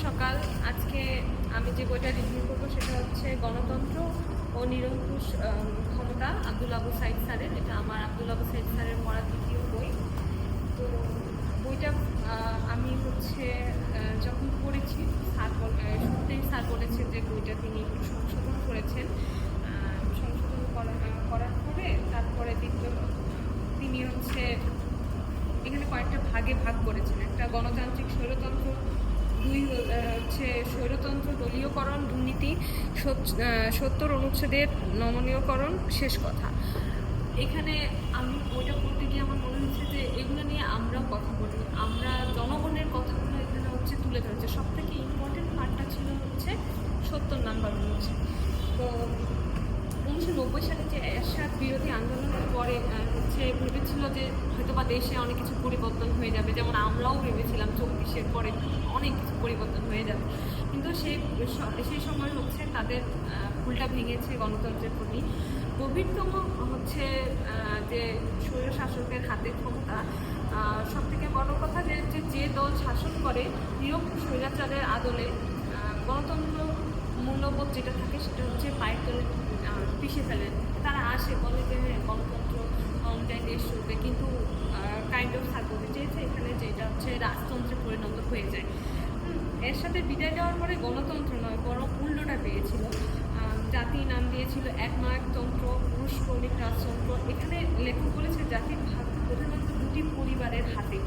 সকাল। আজকে আমি যে বইটা রিভিউ করবো সেটা হচ্ছে গণতন্ত্র ও নিরঙ্কুশ ক্ষমতা, আব্দুল আবু সাইদ স্যারের। এটা আমার আব্দুল আবু সাইদ স্যারের পড়া দ্বিতীয় বই। তো বইটা আমি হচ্ছে যখন পড়েছি, শুরুতেই স্যার বলেছেন যে বইটা তিনি একটু সংশোধন করেছেন। সংশোধন করার পরে তারপরে তিনি হচ্ছে এখানে কয়েকটা ভাগে ভাগ করেছেন। একটা গণতান্ত্রিক স্বৈরতন্ত্র, দুই হচ্ছে স্বৈরতন্ত্র, দলীয়করণ, দুর্নীতি, 70 অনুচ্ছেদের নমনীয়করণ, শেষ কথা। এখানে আমি বইটা পড়তে গিয়ে আমার মনে হচ্ছে যে এগুলো নিয়ে আমরাও কথা বলি, আমরা জনগণের কথাগুলো এখানে হচ্ছে তুলে ধরেছে। সব থেকে ইম্পর্টেন্ট পার্টটা ছিল হচ্ছে 70 নাম্বার অনুচ্ছেদ। তো 1990 সালে যে এরশাদ বিরোধী আন্দোলনের পরে হচ্ছে ভেবেছিল যে হয়তোবা দেশে অনেক কিছু পরিবর্তন হয়ে যাবে, যেমন আমরাও ভেবেছিলাম 24-এর পরে অনেক কিছু পরিবর্তন হয়ে যাবে। কিন্তু সেই সময় হচ্ছে তাদের ভুলটা ভেঙেছে গণতন্ত্রের প্রতি। গভীরতম হচ্ছে যে স্বৈর শাসকের হাতে ক্ষমতা। সব থেকে বড় কথা যে দল শাসন করে নিরঙ্কুশ স্বৈরাচারের আদলে গণতন্ত্র মূল্যবোধ যেটা থাকে সেটা হচ্ছে পায়ের তলে পিষে ফেলেন। তারা আসে বলে যে গণতন্ত্র অনুযায়ী দেশ চলবে, কিন্তু কাইন্ড অফ সার করতে চেয়েছে এখানে, যেটা হচ্ছে রাজতন্ত্রে পরিণত হয়ে যায়। এর সাথে বিদায় দেওয়ার পরে গণতন্ত্র নয় বরং উল্টোটা পেয়েছিল। জাতি নাম দিয়েছিল একনায়কতন্ত্র, পুরুষ কৌলিক রাজতন্ত্র। এখানে লেখক বলেছে জাতির ভাগ প্রধানত দুটি পরিবারের হাতে।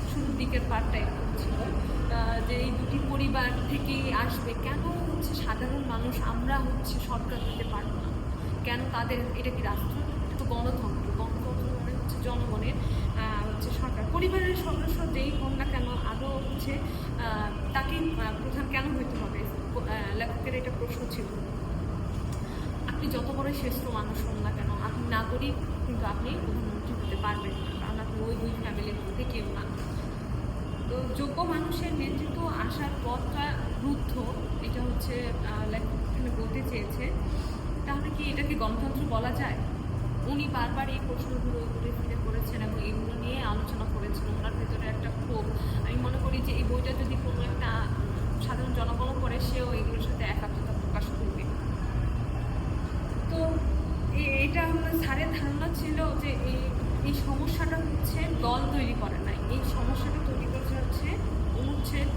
শুরুর দিকের পার্টটা এরকম ছিল যে এই দুটি পরিবার থেকেই আসবে। কেন হচ্ছে সাধারণ মানুষ আমরা হচ্ছে সরকার দিতে পারবো না? কেন তাদের এটা কি রাষ্ট্র? এটা তো গণতন্ত্র। গণতন্ত্র মানে হচ্ছে জনগণের হচ্ছে সরকার। পরিবারের সদস্য যেই হোক না কেন আদৌ হচ্ছে তাকেই প্রধান কেন হইতে হবে? লেখকের এটা প্রশ্ন ছিল। আপনি যত বড় শ্রেষ্ঠ মানুষ হন না কেন, আপনি নাগরিক, কিন্তু আপনি প্রধানমন্ত্রী হতে পারবেন না, কারণ আপনি ওই দুই ফ্যামিলির মধ্যে কেউ না। তো যোগ্য মানুষের নেতৃত্ব আসার পথটা রুদ্ধ, এটা হচ্ছে লেখক এখানে বলতে চেয়েছে। তাহলে কি এটাকে গণতন্ত্র বলা যায়? উনি বারবার এই প্রশ্নগুলো ঘুরে ফিরে করেছেন এবং এগুলো নিয়ে আলোচনা করেছেন। ওনার ভেতরে একটা ক্ষোভ। আমি মনে করি যে এই বইটা যদি কোনো একটা সাধারণ জনগণ পড়ে, সেও এগুলোর সাথে একাত্মতা প্রকাশ করবে। তো এটা আমার স্যারের ধারণা ছিল যে এই সমস্যাটা হচ্ছে দল তৈরি করে নাই, এই সমস্যাটা তৈরি করেছে হচ্ছে অনুচ্ছেদ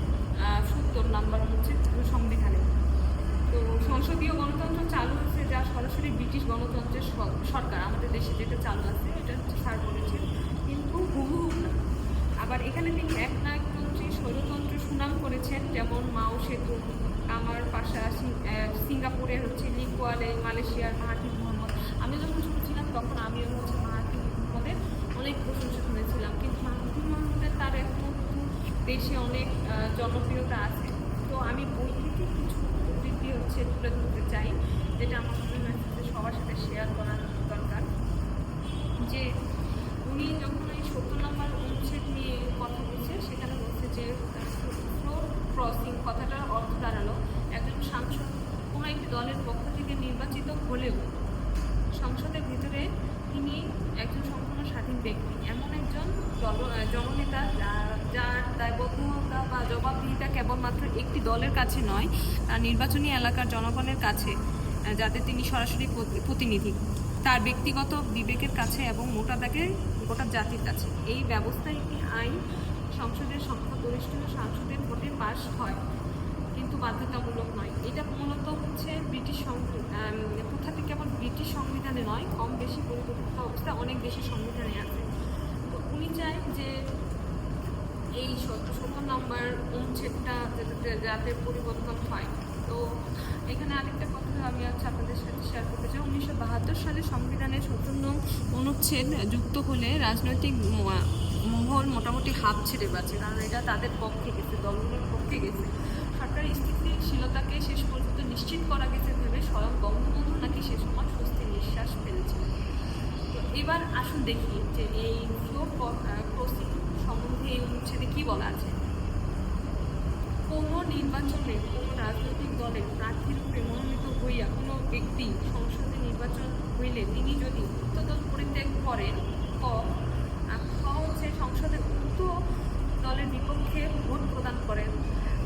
70 নাম্বার অনুচ্ছেদ সংবিধানে। তো সংসদীয় গণতন্ত্র চালু আছে, যা সরাসরি ব্রিটিশ গণতন্ত্রের সরকার আমাদের দেশে যেটা চালু আছে, এটা হচ্ছে স্যার বলেছেন, কিন্তু হুবহু না। আবার এখানে তিনি একনায়কতন্ত্রী স্বৈরতন্ত্র সুনাম করেছেন, যেমন মাও সেতু, আমার পাশা, সিঙ্গাপুরে হচ্ছে লি কুয়ান, মালয়েশিয়ার মাহাথির মোহাম্মদ। আমি যখন ছোটো ছিলাম তখন আমিও হচ্ছে মাহাথির মোহাম্মদের অনেক প্রশংসা শুনেছিলাম, কিন্তু মাহাথির মোহাম্মদের তার এখনও দেশে অনেক জনপ্রিয়তা আছে। তো আমি বই থেকে কিছু উদ্ধৃতি হচ্ছে তুলে ধরতে চাই, যেটা আমার মনে হয় সবার সাথে শেয়ার করা দরকার। যে উনি যখন এই 70 নম্বর অনুচ্ছেদ নিয়ে কথা বলছে, সেখানে বলছে যে ফ্লোর ক্রসিং কথাটার অর্থ দাঁড়ালো একজন সাংসদ কোনো একটি দলের পক্ষ থেকে নির্বাচিত হলেও সংসদের ভিতরে তিনি একজন সম্পূর্ণ স্বাধীন ব্যক্তি, এমন একজন জননেতা যার দায়বদ্ধতা বা জবাবদিহিতা কেবলমাত্র একটি দলের কাছে নয়, তার নির্বাচনী এলাকার জনগণের কাছে, যাদের তিনি সরাসরি প্রতিনিধি, তার ব্যক্তিগত বিবেকের কাছে এবং মোটা দাগে গোটা জাতির কাছে। এই ব্যবস্থায় একটি আইন সংসদের সংখ্যাগরিষ্ঠ সাংসদের ভোটে পাস হয়, কিন্তু বাধ্যতামূলক নয়। এটা মূলত হচ্ছে ব্রিটিশ প্রথাটি কেবল ব্রিটিশ সংবিধানে নয়, কম বেশি পরিবর্তিত অবস্থা অনেক দেশের সংবিধানে আছে। তো উনি চায় যে এই 70 নম্বর অনুচ্ছেদটা যাতে পরিবর্তন হয়। তো এখানে আরেকটা কথা আমি আপনাদের সাথে শেয়ার করতে চাই। 1972 সালে সংবিধানের 70 নং অনুচ্ছেদ যুক্ত হলে রাজনৈতিক মহল মোটামুটি হাফ ছেড়ে বাঁচে, কারণ এটা তাদের পক্ষে গেছে, দলগুলোর পক্ষে গেছে। সরকারি স্থিতিশীলতাকে শেষ পর্যন্ত নিশ্চিত করা গেছে ভেবে স্বয়ং বঙ্গবন্ধু নাকি সে সময় স্বস্তির নিঃশ্বাস ফেলেছিল। তো এবার আসুন দেখি যে এই ফ্লোর ক্রসিং সম্বন্ধে এই অনুচ্ছেদে কী বলা আছে। কোনো নির্বাচনে কোনো রাজনৈতিক দলের প্রার্থীর রূপে মনোনীত হইয়া কোনো ব্যক্তি সংসদে নির্বাচন হইলে তিনি যদি উক্ত দল পরিত্যাগ করেন, হচ্ছে সংসদে উক্ত দলের বিপক্ষে ভোট প্রদান করেন,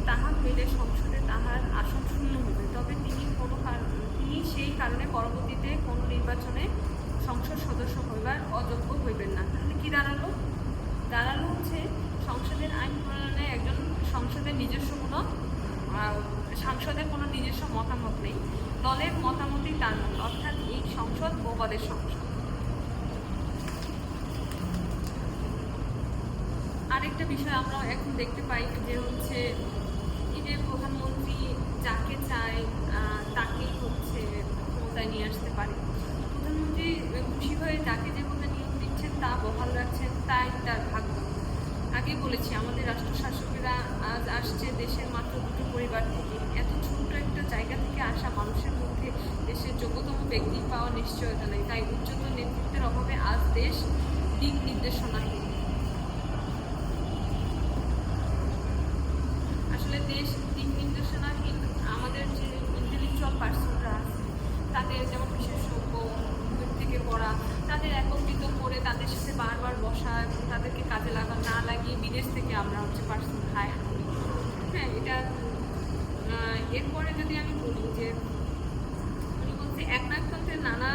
তাহা হইলে সংসদে তাহার আসন শূন্য হইবে, তবে তিনি সেই কারণে পরবর্তীতে কোনো নির্বাচনে সংসদ সদস্য হইবার অযোগ্য হইবেন না। তাহলে কি দাঁড়ালো? হচ্ছে সংসদের আইন প্রণয়নে একজন সংসদের সাংসদের কোনো নিজস্ব মতামত নেই, দলের মতামতই তার মত, অর্থাৎ এই সংসদ বোবাদের সংসদ। আরেকটা বিষয় আমরা এখন দেখতে পাই যে হচ্ছে এই যে প্রধানমন্ত্রী যাকে চায় তাকেই হচ্ছে ক্ষমতায় নিয়ে আসতে পারে। প্রধানমন্ত্রী খুশি হয়ে যাকে যেভাবে নিয়োগ দিচ্ছেন তা বহাল রাখছেন, তাই তার ভাগ্য। আগে বলেছি আমাদের রাষ্ট্রশাসকেরা আজ আসছে দেশের মাত্র দুটো পরিবার থেকে। এত ছোট্ট একটা জায়গা থেকে আসা মানুষের মধ্যে দেশের যোগ্যতম ব্যক্তি পাওয়া নিশ্চয়তা নেই, তাই উচ্চতর নেতৃত্বের অভাবে আজ দেশ দিক নির্দেশনাহীন। আসলে দেশ দিক নির্দেশনাহীন। আমাদের যে ইন্টেলেকচুয়াল পার্সনরা আছে তাদের যেমন বিশেষজ্ঞ থেকে পড়া, তাদের একত্রিত করে তাদের সাথে বারবার বসা এবং তাদেরকে কাজে না লাগিয়ে বিদেশ থেকে আমরা হচ্ছে পার্সন হায়ার করি। হ্যাঁ, এটা এরপরে যদি আমি বলি যে উনি বলতে একনায়কতন্ত্রের নানা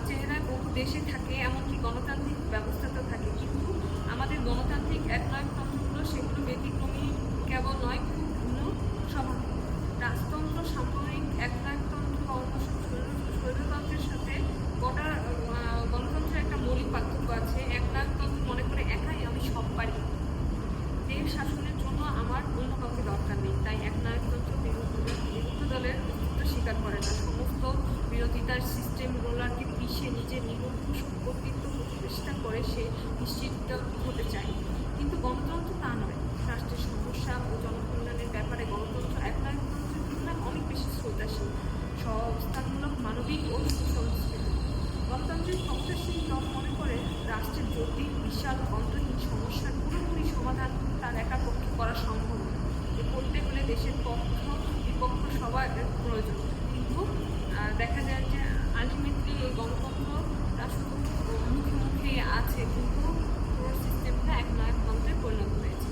চেহারায় বহু দেশে থাকে, এমনকি গণতান্ত্রিক ব্যবস্থাতেও থাকে, কিন্তু আমাদের গণতান্ত্রিক একনায়কতন্ত্রগুলো সেগুলো ব্যতিক্রমী কেবল নয়, খুব ভিন্ন স্বভাব। রাজতন্ত্র, সামরিক একনায়কতন্ত্র বা অন্য সব স্বৈরতন্ত্রের সাথে গণতন্ত্রের একটা মৌলিক পার্থক্য আছে। একনায়কতন্ত্র মনে করে একাই আমি সব পারি, দেশ শাসনের জন্য আমার অন্য কাউকে দরকার নেই, তাই একনায়কতন্ত্র বিরোধী দলের অস্তিত্ব স্বীকার করে না। সমস্ত বিরোধিতার সিস্টেম রোলারকে পিষে নিজের নিরঙ্কুশ কর্তৃত্ব প্রতিষ্ঠা করে সে নিশ্চিত হতে চায়। কিন্তু গণতন্ত্র তা নয়। রাষ্ট্রের সমস্যা ও জনকল্যাণের ব্যাপারে গণতন্ত্র একনায়কতন্ত্রের তুলনায় অনেক বেশি শ্রদ্ধাশীল, সংস্থানমূলক, মানবিক ও সুসংস্কৃত। গণতান্ত্রিক ক্ষমতাসীন দল মনে করে রাষ্ট্রের জটিল বিশাল অন্তহীন সমস্যার পুরোপুরি সমাধান তার একার পক্ষে করা সম্ভব নয়। করতে হলে দেশের পক্ষ বিপক্ষ সবার প্রয়োজন। কিন্তু দেখা যায় যে আলটিমেটলি এই গণতন্ত্রটা শুধু মুখে মুখে আছে, কিন্তু পুরো সিস্টেমটা একনায়কতন্ত্রে পরিণত হয়েছে।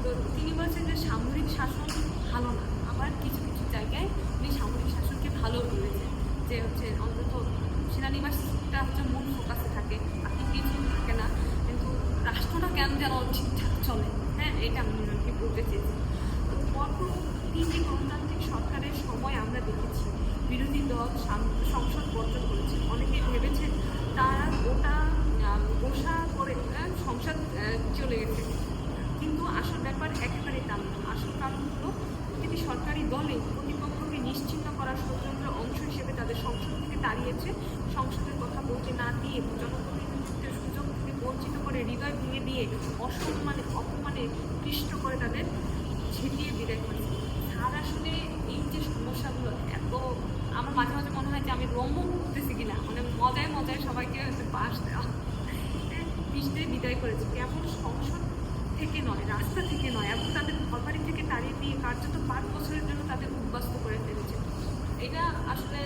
তো তিনি বলছেন যে সামরিক শাসন ভালো না, আবার কিছু কিছু জায়গায় উনি সামরিক শাসনকে ভালো বলেছেন, যে হচ্ছে অন্তত সেনানিবাসটা হচ্ছে মূল ফোকাসে থাকে, আপনি কিছু থাকে না, কিন্তু রাষ্ট্রটা কেন যেন ঠিকঠাক চলে। হ্যাঁ, এটা আমি বলতে চেয়েছি। তো পরপর তিনটি গণতান্ত্রিক সরকারের সময় আমরা দেখেছি বিরোধী দল সংসদ বর্জন করেছে। অনেকে ভেবেছেন তারা ওটা বসা করে সংসদ চলে গেছে, কিন্তু আসল ব্যাপার একেবারে তা না। আসল কারণ হলো প্রতিটি সরকারি দলে প্রতিপক্ষকে নিশ্চিহ্ন করার স্বতন্ত্র অংশ হিসেবে তাদের সংসদ থেকে তাড়িয়েছে, সংসদের কথা বলতে না দিয়ে জনপ্রতিনিধিত্বের সুযোগ থেকে বঞ্চিত করে, হৃদয় ভেঙে দিয়ে, অপমানে ক্লিষ্ট করে তাদের ঝেঁটিয়ে বিদায় করেছে। আর আসলে এই যে সমস্যাগুলো এত, আমার মাঝে মাঝে মনে হয় যে আমি রম্য করতেছি কিনা, মানে মজায় মজায় সবাইকে পাশ দেওয়া, পিছতে বিদায় করেছে, কেবল সংসদ থেকে নয়, রাস্তা থেকে নয়, এবং তাদের ঘরবাড়ি থেকে তাড়িয়ে দিয়ে কার্যত 5 বছরের জন্য তাদের উদ্বাস্ত করে ফেলেছে। এটা আসলে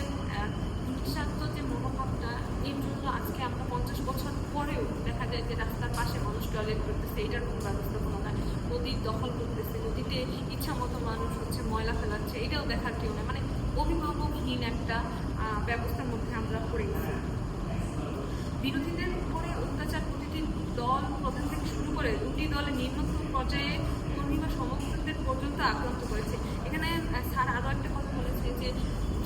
হিংসাত্ম যে মনোভাবটা, এর জন্য আজকে আমরা 50 বছর পরেও দেখা যায় যে রাস্তার পাশে মানুষ টয়লেট করতেছে, এটার কোনো ব্যবস্থাপনা নাই, নদীর দখল করতেছে, নদীতে ইচ্ছা মতো মানুষ হচ্ছে ময়লা ফেলাচ্ছে, এটাও দেখার কেউ নেই। মানে অভিভাবকহীন একটা ব্যবস্থার মধ্যে আমরা পড়ে গেছি। বিরোধীদের উপরে অত্যাচার প্রতিটি দল প্রধান থেকে শুরু করে দুটি দলের নিম্নতম পর্যায়ে কর্মী বা সমর্থকদের পর্যন্ত আক্রান্ত করেছে। এখানে স্যার আরও একটা কথা বলেছে যে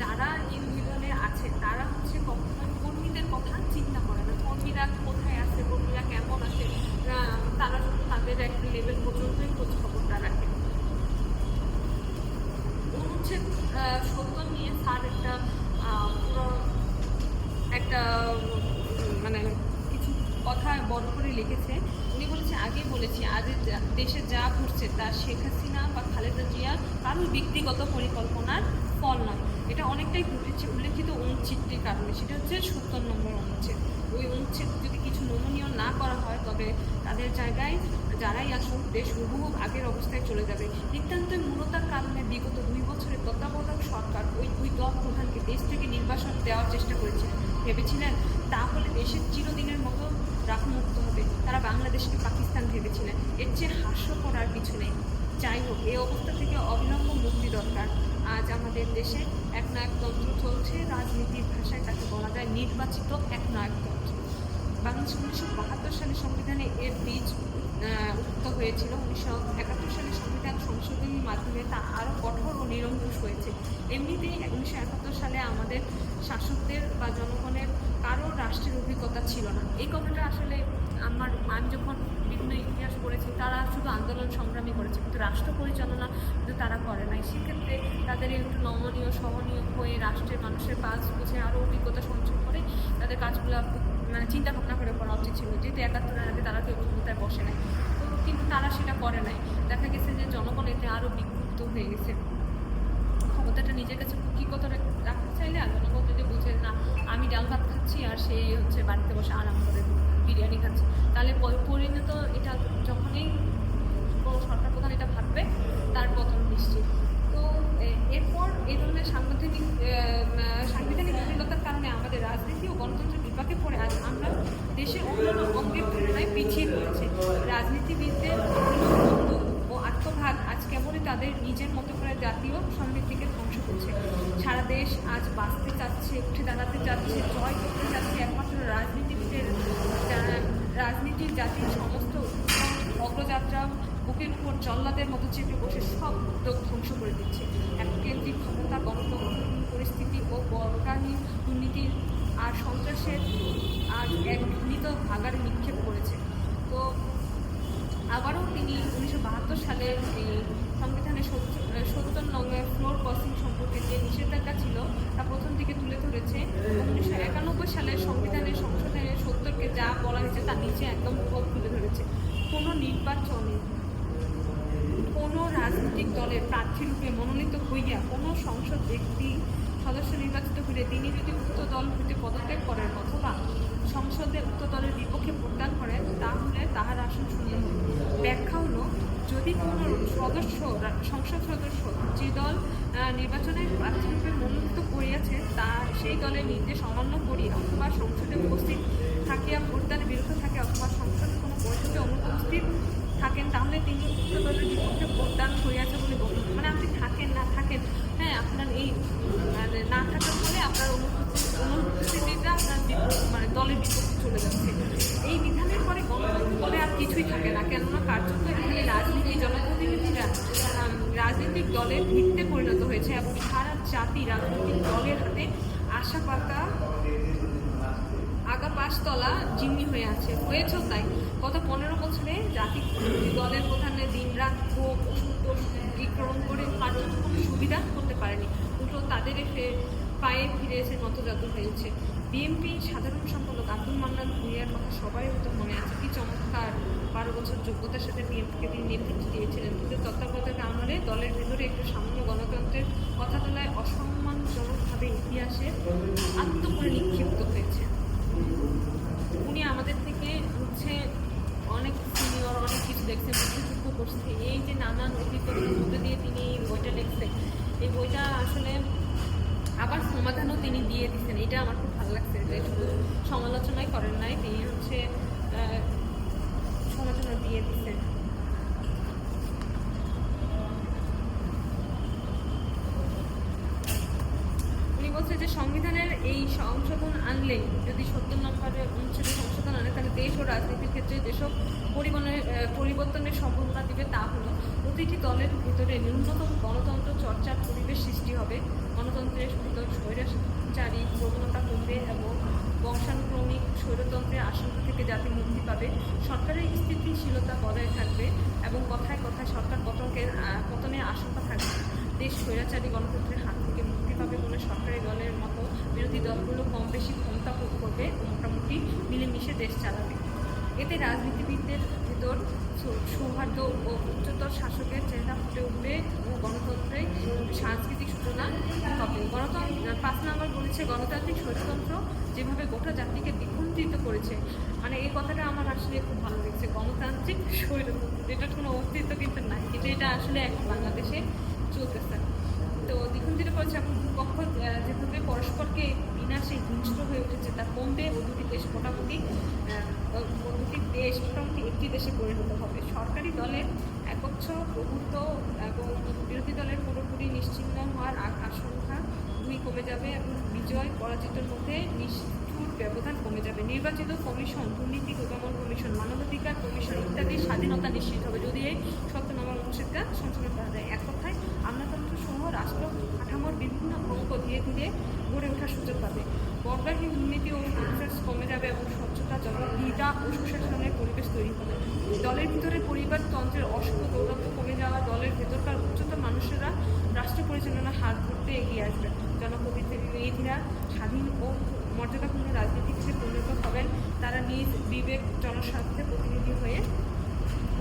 যারা এই দুই দলে আছে তারা হচ্ছে কখনো কর্মীদের কথা চিন্তা করে না, কর্মীরা কোথায় আছে, কর্মীরা কেমন আছে, তারা শুধু তাদের একটা লেভেল পর্যন্তই খোঁজ খবরটা রাখে। অনুচ্ছেদ 70 নিয়ে স্যার পুরো একটা মানে কিছু কথা বড় করে লিখেছে। উনি বলেছে, আগে বলেছি আজ দেশে যা ঘটছে তা শেখ হাসিনা বা খালেদা জিয়া কারোর ব্যক্তিগত পরিকল্পনার ফল নয়। এটা অনেকটাই ঘটেছে উল্লেখিত অনুচ্ছেদটির কারণে, সেটা হচ্ছে 70 নম্বর অনুচ্ছেদ। ওই অনুচ্ছেদ যদি কিছু নমনীয় না করা হয় তবে তাদের জায়গায় যারাই আসুক দেশ হুবহু আগের অবস্থায় চলে যাবে। নিতান্ত মূলতার কারণে বিগত 2 বছরের তত্ত্বাবধায়ক সরকার ওই দুই দল প্রধানকে দেশ থেকে নির্বাসন দেওয়ার চেষ্টা করেছিলেন। ভেবেছিলেন তাহলে দেশের চিরদিনের মতো রাখমুক্ত হবে। তারা বাংলাদেশকে পাকিস্তান ভেবেছিলেন। এর চেয়ে হাস্যকর আর কিছু নেই। যাই হোক, এই অবস্থা থেকে অবিলম্ব মুক্তি দরকার। আজ আমাদের দেশে একনায়কতন্ত্র চলছে, রাজনীতির ভাষায় তাকে বলা যায় নির্বাচিত একনায়কতন্ত্র। বাংলাদেশ 1972 সালে সংবিধানে এর বীজ উক্ত হয়েছিল। 1971 সালে সংবিধান সংশোধনীর মাধ্যমে তা আরও কঠোর ও নিরঙ্কুশ হয়েছে। এমনিতেই 1971 সালে আমাদের শাসকদের বা জনগণের কারো রাষ্ট্রের অভিজ্ঞতা ছিল না। এই কথাটা আসলে আমি যখন বিভিন্ন ইতিহাস পড়েছি, তারা শুধু আন্দোলন সংগ্রামী করেছে, কিন্তু রাষ্ট্র পরিচালনা কিন্তু তারা করে নাই। সেক্ষেত্রে তাদের একটু নমনীয় সহনীয় হয়ে রাষ্ট্রের মানুষের কাজ বুঝে আরও অভিজ্ঞতা সঞ্চয় করে তাদের কাজগুলো মানে চিন্তা ভাবনা করে করা উচিত ছিল, যেহেতু 71-এর আগে তারা কেউ ক্ষমতায় বসে নাই। তো কিন্তু তারা সেটা করে নাই। দেখা গেছে যে জনগণ এতে আরও বিক্ষুব্ধ হয়ে গেছে। ক্ষমতাটা নিজের কাছে কুক্ষিগত রাখতে চাইলে আর জনগণ যদি বুঝে না আমি ডাল ভাত খাচ্ছি আর সে হচ্ছে বাড়িতে বসে আরাম করে বিরিয়ানি খাচ্ছে, তাহলে পরিণত এটা যখনই কোনো সরকার প্রধান এটা ভাববে তার পতন নিশ্চিত। তো এরপর এই ধরনের সাংবিধানিক জটিলতার কারণে আমাদের রাজনীতি ও গণতন্ত্রের বিপাকে পড়ে আজ আমরা দেশের অন্যান্য অঙ্গের তুলনায় পিছিয়ে পড়েছে। রাজনীতিবিদদের ও আত্মঘাত আজ কেবলই তাদের নিজের মতো করে জাতীয় সমৃদ্ধিকে ধ্বংস করছে। সারা দেশ আজ বাঁচতে চাচ্ছে, উঠে দাঁড়াতে চাচ্ছে, জয় করতে চাচ্ছে একমাত্র রাজনীতিবিদের। রাজনীতির জাতির সমস্ত অগ্রযাত্রা বুকের উপর জল্লাদের মতো চেপে বসে সব উদ্যোগ ধ্বংস করে দিচ্ছে। এককেন্দ্রিক ক্ষমতা, গণতন্ত্রহীন পরিস্থিতি ও বর্গাহীন দুর্নীতি আর সন্ত্রাসের আর এক ঘৃণিত ভাগাড়ে নিক্ষেপ করেছে। তো আবারও তিনি 1972 সালের এই সংবিধানে 70 নং ফ্লোর ক্রসিং সম্পর্কে যে নিষেধাজ্ঞা ছিল তা প্রথম দিকে তুলে ধরেছে। 1991 সালের সংবিধানের সংশোধনের 70-কে যা বলা হয়েছে তার নিচে একদম তুলে ধরেছে। কোনো নির্বাচনে কোনো রাজনৈতিক দলের প্রার্থীরূপে মনোনীত হইয়া কোনো সংসদ ব্যক্তি সদস্য নির্বাচিত হইলে তিনি যদি উক্ত দল হইতে পদত্যাগ করেন অথবা সংসদে উক্ত দলের বিপক্ষে ভোটদান করেন, তাহলে তাহার আসন শূন্য হবে। ব্যাখ্যা হলো, যদি কোনো সংসদ সদস্য যে দল নির্বাচনের প্রার্থীরূপে মনোনীত করিয়াছে তা সেই দলের নির্দেশ অমান্য করিয়া অথবা সংসদে উপস্থিত থাকিয়া ভোটদানে বিরত থাকে অথবা সংসদের কোনো বৈঠকে অনুপস্থিত থাকেন, তাহলে তিনি উক্ত দলের বিপক্ষে ভোটদান করিয়াছে বলে গণ্য। মানে আপনি থাকেন না থাকেন, হ্যাঁ, আপনার এই মানে না থাকার ফলে আপনার অনুপস্থিতিটা আপনার মানে দলের বিপক্ষে চলে যাচ্ছে। এই বিধানের পরে গণতন্ত্র বলে আর কিছুই থাকে না, কেননা কার্যত এখানে রাজনীতি জনপ্রতিনিধিরা রাজনৈতিক দলের ভিত্তিতে পরিণত হয়েছে এবং সারা জাতি রাজনৈতিক দলের হাতে আশা পাকা আগা পাঁচতলা জিম্মি হয়ে আছে। হয়েছেও তাই। গত 15 বছরে জাতি দলের প্রধানের দিনরাত ক্ষোভ অসন্তোষ বিক্রম করে কার্যত কোনো সুবিধা করতে পারেনি, উল্টো তাদের পায়ে ফিরে এসে নতজাত হয়েছে। বিএনপি সাধারণ সম্পাদক আব্দুল মান্নান ভূঁইয়ার কথা সবাই হয়তো মনে আছে। কি চমৎকার 12 বছর যোগ্যতার সাথে বিএনপিকে তিনি নেতৃত্ব দিয়েছিলেন। কিন্তু তত্ত্বাবধায়ক আমলে দলের ভেতরে একটু সামান্য গণতন্ত্রের কথা তোলায় অসম্মানজনকভাবে ইতিহাসে আত্মপরে নিক্ষিপ্ত হয়েছে। উনি আমাদের থেকে হচ্ছে অনেক সিনিয়র, অনেক কিছু দেখছে, মুক্তিযুদ্ধ করছে, এই যে নানান অভিজ্ঞতার মধ্যে দিয়ে তিনি এই বইটা লিখছে। এই বইটা আসলে আবার সমাধানও তিনি দিয়ে দিচ্ছেন, এটা আমার খুব ভালো লাগছে। যে শুধু সমালোচনাই করেন নাই, তিনি হচ্ছে সমাধানও দিয়ে দিচ্ছেন। উনি বলছে যে সংবিধানের এই সংশোধন আনলে, যদি 70 নম্বরের অনুচ্ছেদে সংশোধন আনে, তাহলে দেশ ও রাজনীতির ক্ষেত্রে যেসব পরিবর্তনের সম্ভাবনা দিবে তা হলো, প্রতিটি দলের ভিতরে ন্যূনতম গণতন্ত্র চর্চার পরিবেশ সৃষ্টি হবে, গণতন্ত্রের ভিতর স্বৈরাচারী প্রবণতা কমবে এবং বংশানুক্রমিক স্বৈরতন্ত্রের আশঙ্কা থেকে জাতি মুক্তি পাবে, সরকারের স্থিতিশীলতা বজায় থাকবে এবং কথায় কথায় সরকার পতনের আশঙ্কা থাকবে, দেশ স্বৈরাচারী গণতন্ত্রের হাত থেকে মুক্তি পাবে বলে সরকারি দলের মতো বিরোধী দলগুলো কম বেশি ক্ষমতা ভোগ করবে ও মোটামুটি মিলেমিশে দেশ চালাবে। এতে রাজনীতিবিদদের ভিতর সৌহার্দ্য ও উচ্চতর শাসকের চেহারা ফুটে উঠবে ও গণতন্ত্রের সাংস্কৃতিক সূচনা হবে। 5 নম্বর বলেছে, গণতান্ত্রিক স্বৈরতন্ত্র যেভাবে গোটা জাতিকে বিখণ্ডিত করেছে। মানে এই কথাটা আমার আসলে খুব ভালো লেগেছে, গণতান্ত্রিক স্বৈরতন্ত্র, যেটার কোনো অস্তিত্ব কিন্তু নাই, কিন্তু এটা আসলে এখন বাংলাদেশে চলতেছে। তো দ্বিখণ্ডিত করেছে এবং পক্ষ যেভাবে পরস্পরকে বিনাশে হিংস্র হয়ে উঠেছে তা কমবে ও দুটি দেশ মোটামুটি একটি দেশে পরিণত হবে। সরকারি দলের একচ্ছ প্রভুত্ব এবং বিরোধী দলের পুরোপুরি নিশ্চিহ্ন হওয়ার আশঙ্কা কমে যাবে এবং বিজয় পরাজিতের মধ্যে নিষ্ঠুর ব্যবধান কমে যাবে। নির্বাচিত কমিশন, দুর্নীতি দমন কমিশন, মানবাধিকার কমিশন ইত্যাদি স্বাধীনতা নিশ্চিত হবে যদি এই ৭০ নম্বর অনুচ্ছেদটা সংশোধন করা যায়। এক কথায় আমলাতন্ত্র সহ রাষ্ট্র কাঠামোর বিভিন্ন অঙ্ক ধীরে ধীরে গড়ে ওঠার সুযোগ পাবে। বর্গাহীন দুর্নীতি ও প্রসেস কমে যাবে এবং স্বচ্ছতা, জবাবদিহিতা ও সুশাসনের পরিবেশ তৈরি হবে। দলের ভিতরে পরিবারতন্ত্রের অশুভ দৌরাত্ম্য কমে যাওয়া, দলের ভেতরকার উচ্চতর মানুষেরা রাষ্ট্র পরিচালনার হাত ধরতে এগিয়ে আসবে। জনপ্রতিনিধিরা স্বাধীন ও মর্যাদাপূর্ণ রাজনীতিতে পরিণত হবেন। তারা নিজ বিবেক জনস্বার্থে প্রতিনিধি হয়ে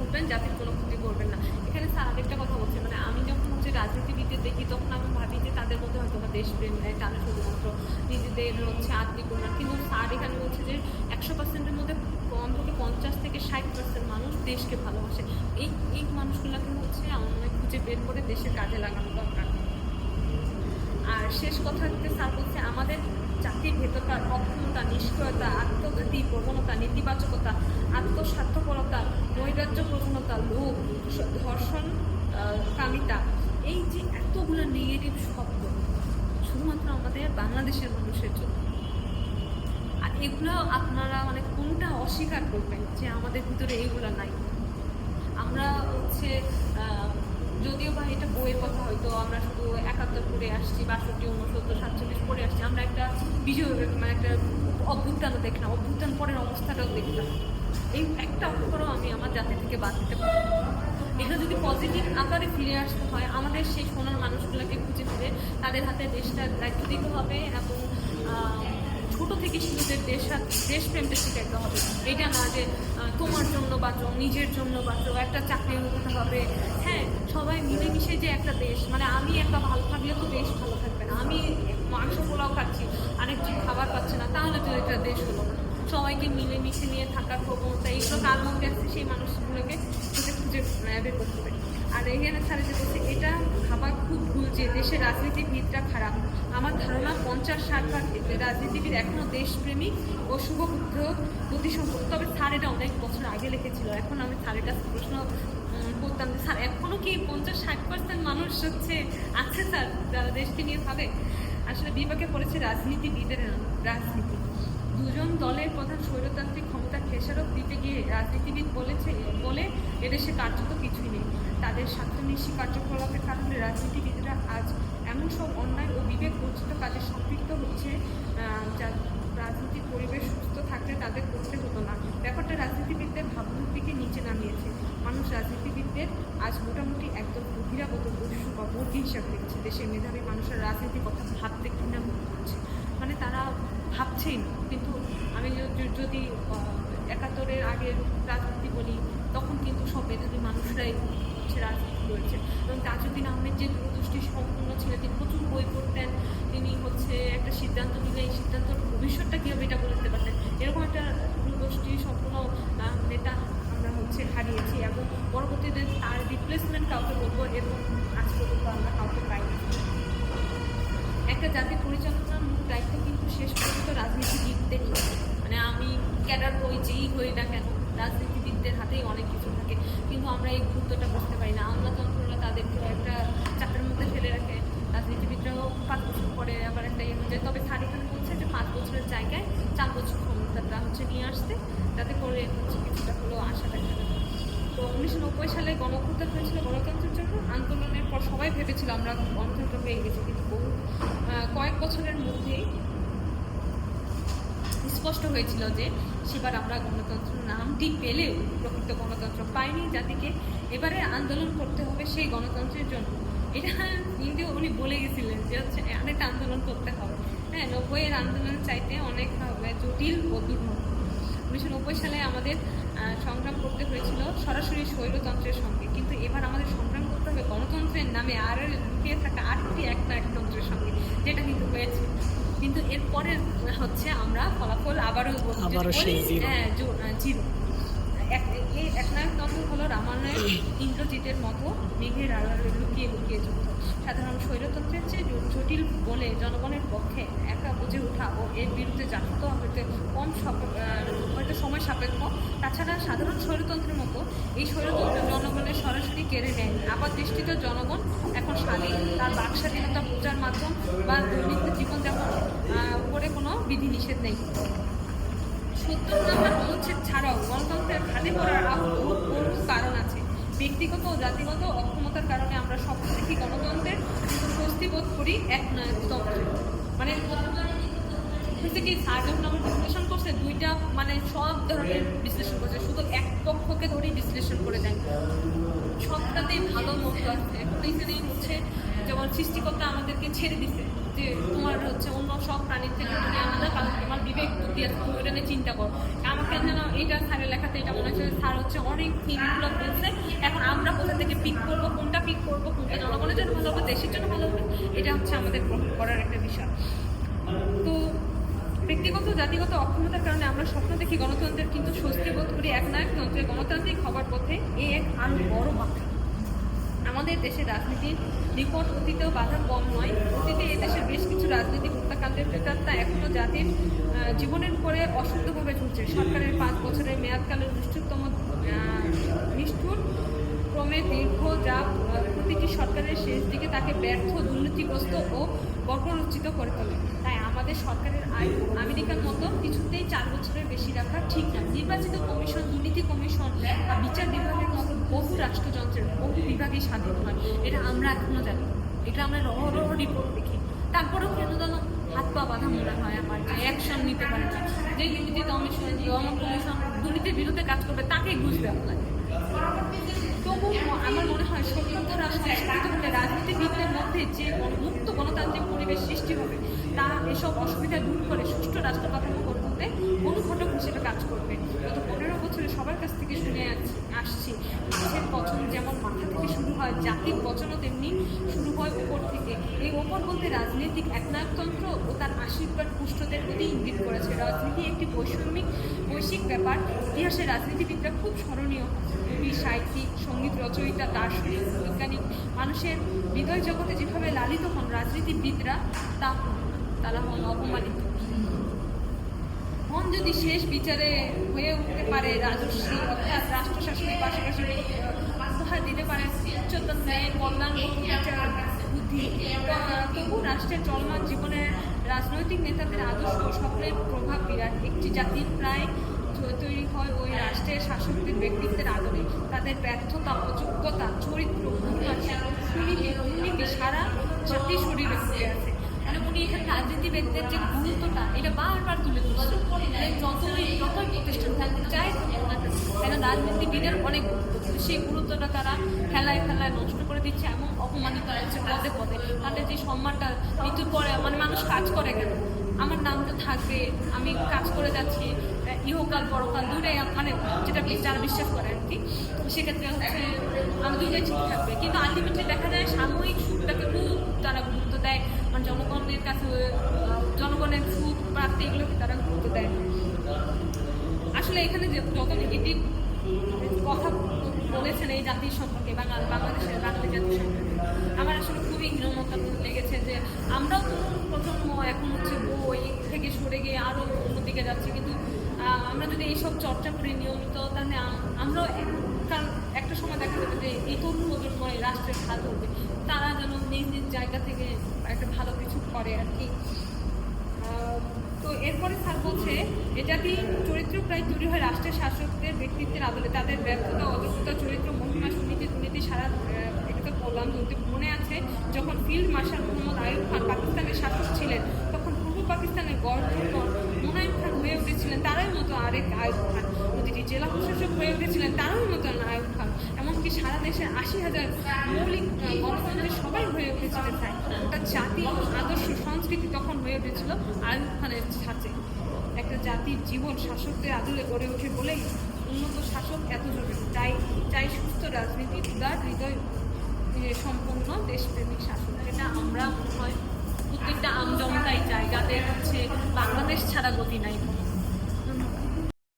উঠবেন, জাতির কোনো ক্ষতি করবেন না। এখানে স্যার আরেকটা কথা বলছে, মানে আমি যখন হচ্ছে রাজনীতিবিদদের দেখি তখন আমি ভাবি যে তাদের মধ্যে হয়তো বা দেশপ্রেম নেয়, টানে শুধুমাত্র নিজেদের হচ্ছে আত্মিক উন্নয়ন। কিন্তু স্যার এখানে বলছে যে 100%-এর মধ্যে অন্তত 50 থেকে 60% মানুষ দেশকে ভালোবাসে। এই মানুষগুলোকে হচ্ছে আমাদের খুঁজে বের করে দেশের কাজে লাগানো দরকার। আর শেষ কথা হচ্ছে স্যার বলছে আমাদের জাতির ভেতরকার অক্ষমতা, নিষ্ক্রিয়তা, আত্মঘাতী প্রবণতা, নেতিবাচকতা, আত্মস্বার্থপরতা, নৈরাজ্য প্রবণতা, লোভ, ধর্ষণ, কামিতা, এই যে এতগুলো নেগেটিভ শব্দ শুধুমাত্র আমাদের বাংলাদেশের মানুষের জন্য। আর এগুলো আপনারা মানে কোনটা অস্বীকার করবেন যে আমাদের ভিতরে এইগুলো নাই? আমরা হচ্ছে যদিও বা এটা বইয়ের কথা, হয়তো আমরা শুধু 71 পড়ে আসছি, 62, 69, 47 পড়ে আসছি, আমরা একটা বিজয় মানে একটা অভ্যুত্থানও দেখলাম, অভ্যুত্থান পরের অবস্থাটাও দেখলাম। এই একটা অক্ষরও আমি আমার জাতি থেকে বাদ দিতে পারি। এটা যদি পজিটিভ আকারে ফিরে আসতে হয়, আমাদের সেই সোনার মানুষগুলোকে খুঁজে ফিরে তাদের হাতে দেশটা দায়িত্ব দিতে হবে এবং ছোটো থেকে শিশুদের দেশপ্রেমটা শিখাতে হবে। এটা না যে তোমার জন্য বাঁচো, নিজের জন্য বাঁচো, একটা চাকরি হতে হবে। হ্যাঁ, সবাই মিলেমিশে যে একটা দেশ, মানে আমি একটা ভালো থাকলে তো দেশ ভালো থাকবে না। আমি মাংস পোলাও খাচ্ছি, আরেকজন খাবার পাচ্ছে না, তাহলে তো এটা দেশ হলো না। সবাইকে মিলেমিশে নিয়ে থাকার প্রবণতা, এইগুলো কার মধ্যে আছে সেই মানুষগুলোকে খুঁজে বের করতে হবে। আর এখানে স্যার যে বলছে এটা ভাবা খুব ভুল যে দেশের রাজনীতিবিদরা খারাপ। আমার ধারণা 50-60 ভাগ ক্ষেত্রে রাজনীতিবিদ এখনও দেশপ্রেমিক ও শুভবুদ্ধ গতিসম্পন্ন। তবে স্যার এটা অনেক বছর আগে লিখেছিল। এখন আমি স্যারের কাছে প্রশ্ন করতাম যে স্যার এখনও কি 50-60% মানুষ হচ্ছে আছে স্যার যারা দেশকে নিয়ে ভাবে? আসলে বিপাকে পড়েছে রাজনীতিবিদের রাজনীতি। দুজন দলের প্রধান স্বৈরতান্ত্রিক ক্ষমতা খেসারত দিতে গিয়ে রাজনীতিবিদ বলে এদেশে কার্যত কিছুই নেই। তাদের স্বার্থনিশী কার্যকলাপের কারণে রাজনীতিবিদরা আজ এমন সব অন্যায় ও বিবেক বঞ্চিত কাজে সম্পৃক্ত হচ্ছে যা রাজনৈতিক পরিবেশ সুস্থ থাকলে তাদের করতে হতো না। ব্যাপারটা রাজনীতিবিদদের ভাবমূর্তিকে নিচে নামিয়েছে। মানুষ রাজনীতিবিদদের আজ মোটামুটি একদম বহিরাগত বস্যু বা বর্গী হিসাবে দেখছে। দেশের মেধাবী মানুষের রাজনীতির কথা ভাবতে ঘৃণা বোধ করছে, মানে তারা ভাবছেই না। কিন্তু আমি যদি 71-এর আগের রাজনীতি বলি, তখন কিন্তু সব মেধাবী মানুষরাই হচ্ছে রাজনীতি করেছে। এবং তাজউদ্দিন আহমেদ যে দূরদৃষ্টি সম্পূর্ণ ছিলেন, তিনি প্রচুর বই পড়তেন, তিনি হচ্ছে একটা সিদ্ধান্ত নিলে এই সিদ্ধান্তর ভবিষ্যৎটা কীভাবে এটা বলে দিতে পারতেন। এরকম একটা দূরদৃষ্টি সম্পূর্ণ নেতা আমরা হচ্ছে হারিয়েছি এবং পরবর্তীতে তার রিপ্লেসমেন্ট কাউকে বলবো এরকম আজ পর্যন্ত আমরা কাউকে পাইনি। একটা জাতি পরিচালনার মূল দায়িত্ব কিন্তু শেষ পর্যন্ত রাজনীতিবিদদেরই। মানে আমি ক্যাডার হই, যেই হই না কেন, রাজনীতিবিদদের হাতেই অনেক কিছু থাকে। কিন্তু আমরা এই গুরুত্বটা বুঝতে পারি না। আমলাতন্ত্ররা তাদেরকে একটা চাপের মধ্যে ফেলে রাখে। রাজনীতিবিদরাও 5 বছর পরে আবার একটা হয়ে যায়। তবে স্যার এখানে বলছে যে 5 বছরের জায়গায় 4 বছর ক্ষমতাটা হচ্ছে নিয়ে আসতে, যাতে করে হচ্ছে কিছুটা হলেও আশা দেখা যাবে। তো 1990 সালে গণঅভ্যুত্থান হয়েছিল গণতন্ত্রের জন্য। আন্দোলনের পর সবাই ভেবেছিল আমরা গণতন্ত্র পেয়ে গেছি, কিন্তু কয়েক বছরের মধ্যেই স্পষ্ট হয়েছিল যে সেবার আমরা গণতন্ত্র নামটি পেলেও প্রকৃত গণতন্ত্র পাইনি। জাতিকে এবারে আন্দোলন করতে হবে সেই গণতন্ত্রের জন্য। এটা কিন্তু উনি বলে গেছিলেন যে হচ্ছে অনেক আন্দোলন করতে হবে। হ্যাঁ, 90-এর আন্দোলন চাইতে অনেক জটিল ও দুর্গম। 1990 সালে আমাদের সংগ্রাম করতে হয়েছিল সরাসরি স্বৈরতন্ত্রের সঙ্গে, কিন্তু এবার আমাদের সংগ্রাম করতে হবে গণতন্ত্রের নামে আর লুকিয়ে থাকা আরেকটি একতন্ত্রের সঙ্গে, যেটা কিন্তু হয়েছে। কিন্তু এরপরে হচ্ছে আমরা ফলাফল আবারও জিরো। এই একনায়কতন্ত্র হলো রামায়ণের ইন্দ্রজিতের মতো মেঘের আড়ালে লুকিয়ে লুকিয়ে যুদ্ধ। সাধারণ স্বৈরতন্ত্রের চেয়ে জটিল বলে জনগণের পক্ষে একা বুঝে ওঠা ও এর বিরুদ্ধে জাগ্রত হতে হয়তো সময় সাপেক্ষ। তাছাড়া সাধারণ স্বৈরতন্ত্রের মতো এই স্বৈরতন্ত্র জনগণের সরাসরি কেড়ে নেয়। আপাত দৃষ্টিতে জনগণ এখন স্বাধীন, তার বাক স্বাধীনতা, প্রচার মাধ্যম বা দৈনিক জীবনযাপন উপরে কোনো বিধিনিষেধ নেই। ৭০ নম্বর অনুচ্ছেদ ছাড়াও গণতন্ত্রের খালি পড়ার বহু কারণ আছে। ব্যক্তিগত ও জাতিগত অক্ষমতার কারণে আমরা স্বপ্ন দেখি গণতন্ত্রের, কিন্তু স্বস্তি বোধ করি একনায়কতন্ত্রে। মানে হচ্ছে কি, স্যার যখন আমরা বিশ্লেষণ করছে দুইটা মানে সব ধরনের বিশ্লেষণ করছে, শুধু এক পক্ষকে ধরেই বিশ্লেষণ করে দেয়। সবটাতেই ভালো মন্দ আছে। এখন এইখানেই হচ্ছে যেমন সৃষ্টিকর্তা আমাদেরকে ছেড়ে দিছে যে তোমার হচ্ছে অন্য সব প্রাণীর থেকে তুমি আলাদা, কারণ তোমার বিবেক বুদ্ধি আছে, তুমি ওটা নিয়ে চিন্তা করো। আমাকে যেন এইটা স্যারের লেখাতে এটা মনে হচ্ছে স্যার হচ্ছে অনেক থিমগুলো বলছে, এখন আমরা কোথা থেকে পিক করবো, কোনটা পিক করবো, কোনটা জনগণের জন্য ভালো হবে, দেশের জন্য ভালো হবে, এটা হচ্ছে আমাদের গ্রহণ করার একটা বিষয়। তো ব্যক্তিগত জাতিগত অক্ষমতার কারণে আমরা স্বপ্ন দেখি গণতন্ত্রের, কিন্তু স্বস্তি বোধ করি একনায়কতন্ত্রে। গণতান্ত্রিক হবার পথে এক আরো বড় বাধা। আমাদের দেশের রাজনীতির নিকট অতীতেও বাধা কম নয়। অতীতে এদেশের বেশ কিছু রাজনৈতিক হত্যাকাণ্ডের প্রেতাত্মা এখনো জাতির জীবনের উপরে অশুদ্ধভাবে ঝুলছে। সরকারের ৫ বছরের মেয়াদকালের নিষ্ঠুর ক্রমে দীর্ঘ যা প্রতিটি সরকারের শেষ দিকে তাকে ব্যর্থ, দুর্নীতিগ্রস্ত ও বর্বরোচিত করে তোলে। তাই আমাদের সরকারের আইন আমেরিকার মতো কিছুতেই 4 বছরের বেশি রাখা ঠিক না। নির্বাচিত কমিশন, দুর্নীতি কমিশন বা বিচার বিভাগের মতো বহু রাষ্ট্রযন্ত্রের বহু বিভাগই স্বাধীন হয়, এটা আমরা এখনো জানি। এটা আমরা রহরহ রিপোর্ট দেখি। তারপরেও কেন যেন হাত পা বাঁধা মনে হয় আমার, যে অ্যাকশন নিতে পারে না। যে দুর্নীতি কমিশন, দুর্নীতির বিরুদ্ধে কাজ করবে তাকেই ঘুষ দেওয়া লাগে। তবু আমার মনে হয় স্বতন্ত্র সংস্কৃত হলে রাজনীতিবিদদের মধ্যে যে মুক্ত গণতান্ত্রিক পরিবেশ সৃষ্টি হবে, তা এসব অসুবিধা দূর করে সুষ্ঠু রাষ্ট্র কাঠামো গড়ে তুলতে অনুঘটক হিসেবে কাজ করবে। গত 15 বছরে সবার কাছ থেকে শুনে আসছি, দেশের পছন্দ যেমন মাথা থেকে শুরু হয়, জাতির পচনও তেমনি শুরু হয় উপর থেকে। এই ওপর বলতে রাজনৈতিক একনায়কতন্ত্র ও তার আশীর্বাদ পুষ্টদের প্রতি ইঙ্গিত করেছে। রাজনীতি একটি বৈশ্বিক ব্যাপার। ইতিহাসে রাজনীতিবিদরা খুব স্মরণীয়। কবি, সাহিত্যিক, সঙ্গীত রচয়িতা, দার্শনিক, বৈজ্ঞানিক মানুষের হৃদয় জগতে যেভাবে লালিত হন, রাজনীতিবিদরা তারা হন অপমানিত। হন যদি শেষ বিচারে হয়ে উঠতে পারে রাজস্বী, অর্থাৎ রাষ্ট্র শাসনের পাশাপাশি উপহার দিতে পারে উচ্চতর ন্যায়, কল্যাণ, বিচার বুদ্ধি, তবু রাষ্ট্রের চলমান জীবনের রাজনৈতিক নেতাদের আদর্শ ও স্বপ্নের প্রভাব বিরাট। একটি জাতির প্রায় তৈরি হয় ওই রাষ্ট্রের শাসকদের ব্যক্তিত্বের আদরে। তাদের ব্যর্থতা, অযোগ্যতা, চরিত্র, দুর্নীতি সারা জাতির শরীরে ফুটে আছে। মানে উনি এখানে রাজনীতিবিদদের যে গুরুত্বটা এটা বারবার তুলে ধরছে। যতই প্রতিষ্ঠান থাকতে চায় কেন রাজনীতিবিদের অনেক গুরুত্ব, কিন্তু সেই গুরুত্বটা তারা খেলায় নষ্ট করে দিচ্ছে এবং অপমানিত হচ্ছে পদে পদে। তাদের যে সম্মানটা মৃত্যুর পরে মানে মানুষ কাজ করে কেন, আমার নাম তো থাকবে, আমি কাজ করে যাচ্ছি, ইহকাল পরকাল দুটাই মানে যেটা যারা বিশ্বাস করে আর কি, সেক্ষেত্রে হচ্ছে আমি দুইটাই ঠিক থাকবে। কিন্তু আলটিমেটলি দেখা যায় সাময়িক সুখটাকে খুব তারা গুরুত্ব দেয়, মানে জনগণের কাছে জনগণের সুখ প্রাপ্তি এগুলোকে তারা গুরুত্ব দেয়। আসলে এখানে যে যত নেগেটিভ কথা বলেছেন এই জাতির সম্পর্কে, বাংলাদেশের বাঙালি জাতির সম্পর্কে, আমার আসলে খুবই হীনমতা লেগেছে যে আমরাও তো প্রজন্ম এখন হচ্ছে বই থেকে সরে গিয়ে আরও অন্যদিকে যাচ্ছে। কিন্তু আমরা যদি এইসব চর্চা করি নিয়মিত, তাহলে আমরাও কারণ একটা সময় দেখা যাবে যে এই তরুণ প্রজন্ম রাষ্ট্রের ভালো হবে, তারা যেন নিজ নিজ জায়গা থেকে একটা ভালো কিছু করে আর কি। তো এরপরে স্যার বলছে, এটাকেই চরিত্র প্রায় তৈরি হয় রাষ্ট্রের শাসকদের ব্যক্তিত্বের আদলে। তাদের ব্যর্থতা, অযোগ্যতা, চরিত্র, মহিমা, দুর্নীতি সারা এটা তো বললাম। মনে আছে যখন ফিল্ড মার্শাল মোহাম্মদ আইয়ুব খান পাকিস্তানের শাসক ছিলেন, তখন পূর্ব পাকিস্তানের গভর্নর মুনাইম খান হয়ে উঠেছিলেন তারই মতো আরেক আইয়ুব খান। প্রতিটি জেলা প্রশাসক হয়ে উঠেছিলেন তারই মতো আইয়ুব খান। এমনকি সারা দেশের 80,000 মৌলিক গণতন্ত্রের সবাই হয়ে উঠেছিলেন। তাই ওটা জাতি, আদর্শ, সংস্কৃতি তখন হয়ে উঠেছিল আইয়ুব খানের ছাঁচে। একটা জাতির জীবন শাসকদের আদলে গড়ে ওঠে বলেই উন্নত শাসক এত জরুরি। চাই সুস্থ রাজনীতি, উদার হৃদয় সম্পন্ন দেশপ্রেমিক শাসন। এটা আমরা মনে হয় প্রত্যেকটা আমজনতাই চাই, যাদের হচ্ছে বাংলাদেশ ছাড়া গতি নাই।